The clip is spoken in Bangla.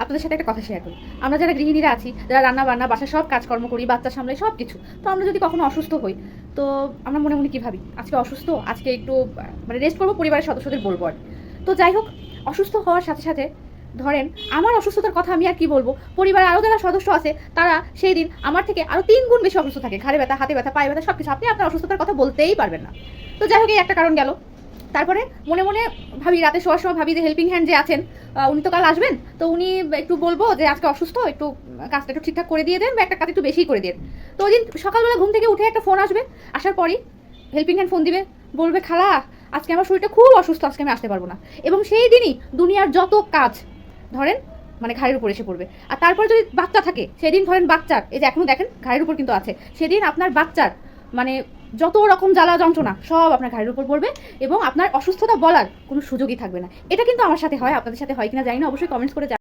আপনাদের সাথে একটা কথা শেয়ার করি। আমরা যারা গৃহিণীরা আছি, যারা রান্না বান্না বাসার সব কাজকর্ম করি, বাচ্চা সামলাই সব কিছু, তো আমরা যদি কখনো অসুস্থ হই, তো আমরা মনে মনে কি ভাবি, আজকে অসুস্থ, আজকে একটু মানে রেস্ট করবো, পরিবারের সদস্যদের বলবো আর। তো যাই হোক, অসুস্থ হওয়ার সাথে সাথে ধরেন আমার অসুস্থতার কথা আমি আর কি বলবো, পরিবারের আরও যারা সদস্য আছে তারা সেই দিন আমার থেকে আরও 3 গুণ বেশি অসুস্থ থাকে, ঘাড়ে ব্যথা, হাতে ব্যথা, পায়ে ব্যথা, সব কিছু, আপনি আপনার অসুস্থতার কথা বলতেই পারবেন না। তো যাই হোক, এই একটা কারণ গেল। তারপরে মনে মনে ভাবি, রাতে শোয়ার সময় ভাবি যে হেল্পিং হ্যান্ড যে আছেন, উনি তো কাল আসবেন, তো উনি একটু বলবো যে আজকে অসুস্থ, একটু কাজটা একটু ঠিকঠাক করে দিয়ে দেন বা একটা কাজ একটু বেশি করে দেন। তো ওই দিন সকালবেলা ঘুম থেকে উঠে একটা ফোন আসবে, আসার পরই হেল্পিং হ্যান্ড ফোন দিবে, বলবে খালা আজকে আমার শরীরটা খুব অসুস্থ, আজকে আমি আসতে পারবো না। এবং সেই দিনই দুনিয়ার যত কাজ ধরেন মানে ঘাড়ের উপর এসে পড়বে। আর তারপরে যদি বাচ্চা থাকে, সেদিন ধরেন বাচ্চার, এই যে এখনো দেখেন ঘাড়ের উপর কিন্তু আছে, সেদিন আপনার বাচ্চার মানে যত রকম জ্বালা যন্ত্রণা সব আপনার ঘাড়ের উপর পড়বে এবং আপনার অসুস্থতা বলার কোনো সুযোগই থাকবে না। এটা কিন্তু আমার সাথে হয়, আপনাদের সাথে হয় কিনা জানি না, অবশ্যই কমেন্টস করে